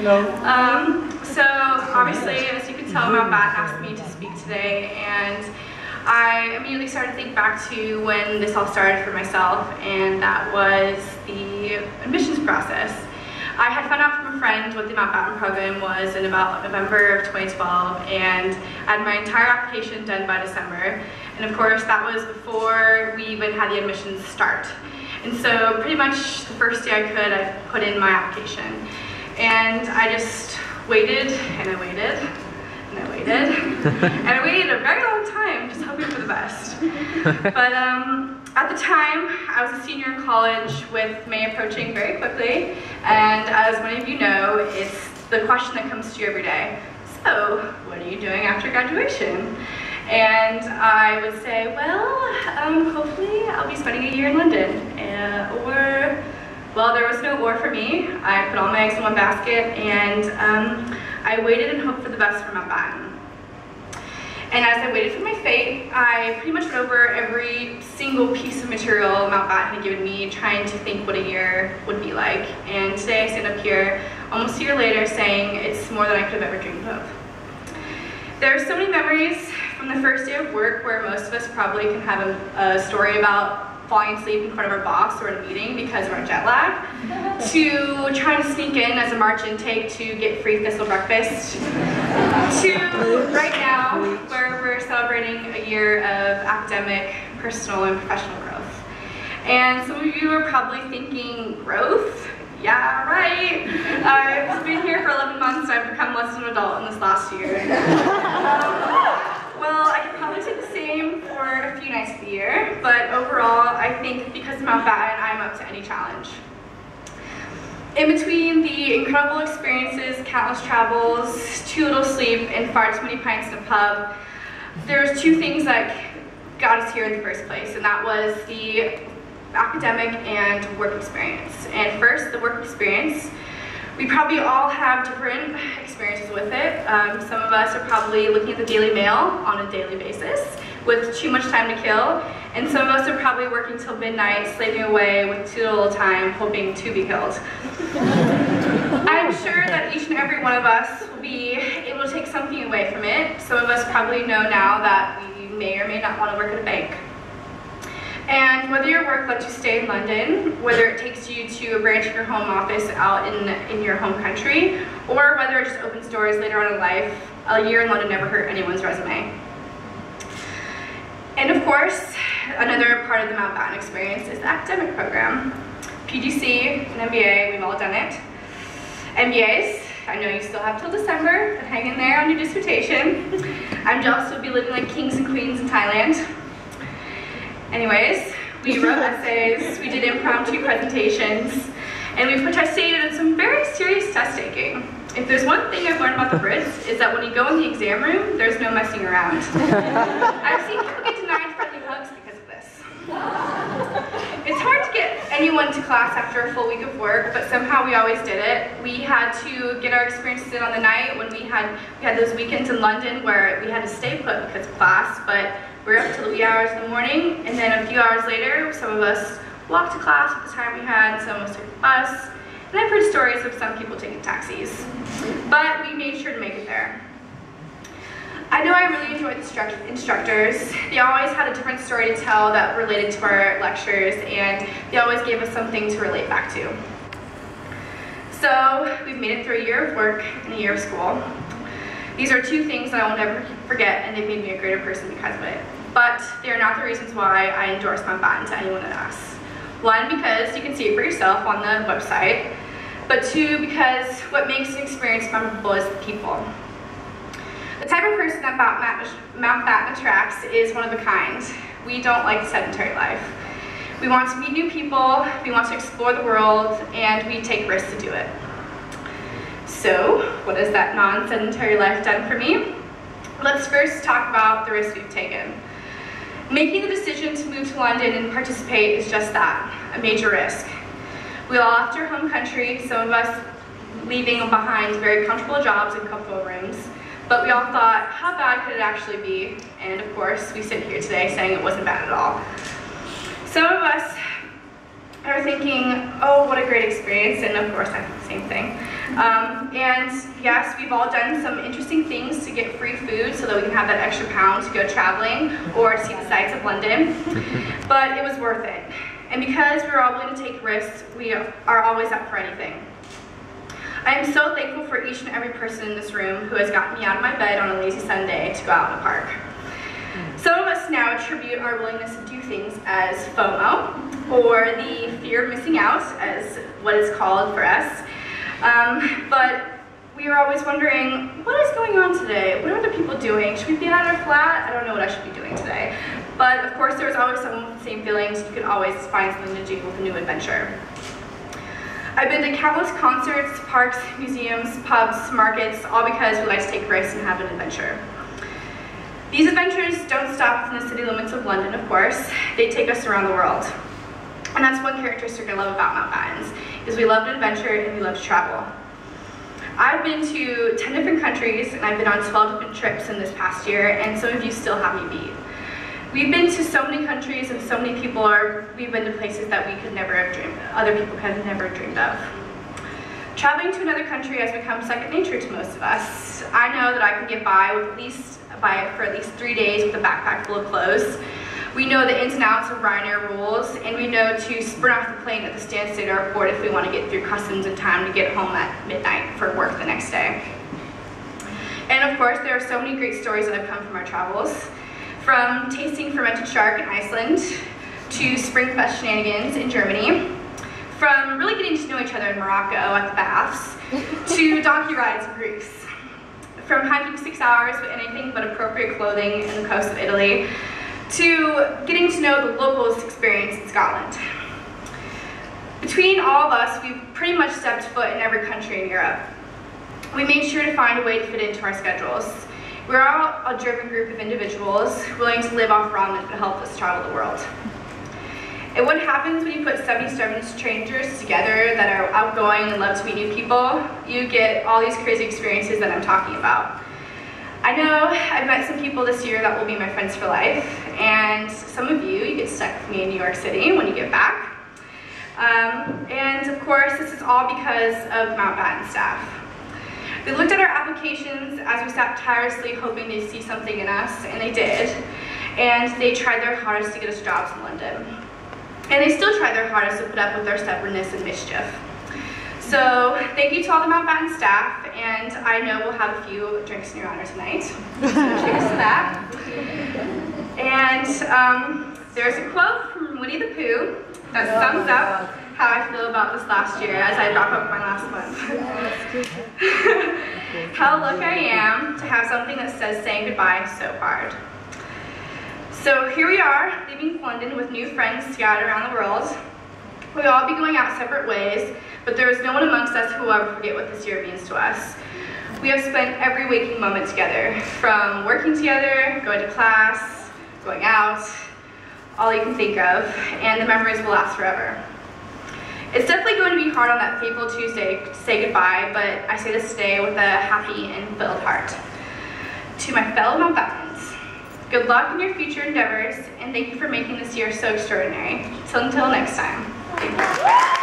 Hello. So obviously, as you can tell, Mountbatten asked me to speak today, and I immediately started to think back to when this all started for myself, and that was the admissions process. I had found out from a friend what the Mountbatten program was in about November of 2012, and I had my entire application done by December. And of course, that was before we even had the admissions start. And so pretty much the first day I could, I put in my application. And I just waited, and I waited, and I waited, and I waited a very long time, just hoping for the best. But at the time, I was a senior in college with May approaching very quickly, and as many of you know, it's the question that comes to you every day. So, what are you doing after graduation? And I would say, well, hopefully I'll be spending a year in London, well, there was no or for me. I put all my eggs in one basket, and I waited and hoped for the best for Mountbatten. And as I waited for my fate, I pretty much went over every single piece of material Mountbatten had given me, trying to think what a year would be like. And today I stand up here, almost a year later, saying it's more than I could have ever dreamed of. There are so many memories from the first day of work where most of us probably can have a story about falling asleep in front of our boss or in a meeting because of our jet lag, to trying to sneak in as a March intake to get free thistle breakfast, to right now where we're celebrating a year of academic, personal, and professional growth. And some of you are probably thinking, growth? Yeah, right. I've been here for 11 months, so I've become less of an adult in this last year. Well, I could probably say the same for a few nights of the year, but overall, I think because of Mountbatten, I'm up to any challenge. In between the incredible experiences, countless travels, too little sleep, and far too many pints in a pub, there's two things that got us here in the first place, and that was the academic and work experience. And first, the work experience. We probably all have different experiences with it. Some of us are probably looking at the Daily Mail on a daily basis with too much time to kill, and some of us are probably working till midnight, slaving away with too little time, hoping to be killed. I'm sure that each and every one of us will be able to take something away from it. Some of us probably know now that we may or may not want to work at a bank. And whether your work lets you stay in London, whether it takes you to a branch of your home office out in your home country, or whether it just opens doors later on in life, a year in London never hurt anyone's resume. And of course, another part of the Mountbatten experience is the academic program. PGC and MBA, we've all done it. MBAs, I know you still have till December, but hang in there on your dissertation. I'm jealous you'll be living like kings and queens in Thailand. Anyways, we wrote essays, we did impromptu presentations, and we participated in some very serious test taking. If there's one thing I've learned about the Brits, is that when you go in the exam room, there's no messing around. I've seen people get denied friendly hugs because of this. It's hard to get anyone to class after a full week of work, but somehow we always did it. We had to get our experiences in on the night when we had those weekends in London where we had to stay put because of class, but we're up till the wee hours in the morning, and then a few hours later, some of us walked to class with the time we had, some of us took a bus, and I've heard stories of some people taking taxis. But we made sure to make it there. I know I really enjoyed the instructors. They always had a different story to tell that related to our lectures, and they always gave us something to relate back to. So we've made it through a year of work and a year of school. These are two things that I will never forget, and they've made me a greater person because of it. But they are not the reasons why I endorse Mountbatten to anyone that asks. One, because you can see it for yourself on the website, but two, because what makes an experience memorable is the people. The type of person that Mountbatten attracts is one of a kind. We don't like sedentary life. We want to meet new people, we want to explore the world, and we take risks to do it. So, what has that non-sedentary life done for me? Let's first talk about the risks we've taken. Making the decision to move to London and participate is just that, a major risk. We all left our home country, some of us leaving behind very comfortable jobs and comfortable rooms, but we all thought, how bad could it actually be? And of course, we sit here today saying it wasn't bad at all. Some of us are thinking, oh, what a great experience, and of course I think the same thing. And yes, we've all done some interesting things to get free food so that we can have that extra pound to go traveling or to see the sights of London, but it was worth it. And because we were all willing to take risks, we are always up for anything. I am so thankful for each and every person in this room who has gotten me out of my bed on a lazy Sunday to go out in the park. Some of us now attribute our willingness to do things as FOMO, or the fear of missing out, as what it's called for us. But we are always wondering, what is going on today? What are other people doing? Should we be at our flat? I don't know what I should be doing today. But of course, there's always someone with the same feelings. You could always find something to do with a new adventure. I've been to countless concerts, parks, museums, pubs, markets, all because we like to take risks and have an adventure. These adventures don't stop within the city limits of London, of course. They take us around the world. And that's one characteristic I love about Mountbattens, is we love to adventure and we love to travel. I've been to 10 different countries, and I've been on 12 different trips in this past year, and some of you still have me beat. We've been to so many countries, and so many people we've been to places that we could never have dreamed of, other people could have never dreamed of. Traveling to another country has become second nature to most of us. I know that I can get by for at least 3 days with a backpack full of clothes. We know the ins and outs of Ryanair rules, and we know to sprint off the plane at the Stansted Airport if we want to get through customs in time to get home at midnight for work the next day. And of course, there are so many great stories that have come from our travels. From tasting fermented shark in Iceland, to Springfest shenanigans in Germany, from really getting to know each other in Morocco at the baths, to donkey rides in Greece, from hiking 6 hours with anything but appropriate clothing in the coast of Italy, to getting to know the locals' experience in Scotland. Between all of us, we've pretty much stepped foot in every country in Europe. We made sure to find a way to fit into our schedules. We're all a driven group of individuals willing to live off ramen to help us travel the world. And what happens when you put 77 strangers together that are outgoing and love to meet new people? You get all these crazy experiences that I'm talking about. I know I've met some people this year that will be my friends for life, and some of you get stuck with me in New York City when you get back. And of course, this is all because of Mountbatten staff. They looked at our applications as we sat tirelessly hoping they'd see something in us, and they did. And they tried their hardest to get us jobs in London. And they still try their hardest to put up with our stubbornness and mischief. So thank you to all the Mountbatten staff, and I know we'll have a few drinks in your honor tonight. So cheers to that. And there's a quote from Winnie the Pooh that sums up how I feel about this last year as I wrap up my last month. How lucky I am to have something that says saying goodbye so hard. So here we are, leaving London with new friends scattered around the world. We'll all be going out separate ways, but there is no one amongst us who will ever forget what this year means to us. We have spent every waking moment together, from working together, going to class, going out, all you can think of, and the memories will last forever. It's definitely going to be hard on that fateful Tuesday to say goodbye, but I say this today with a happy and filled heart. To my fellow Mountbattens, good luck in your future endeavors, and thank you for making this year so extraordinary. So until next time, thank you.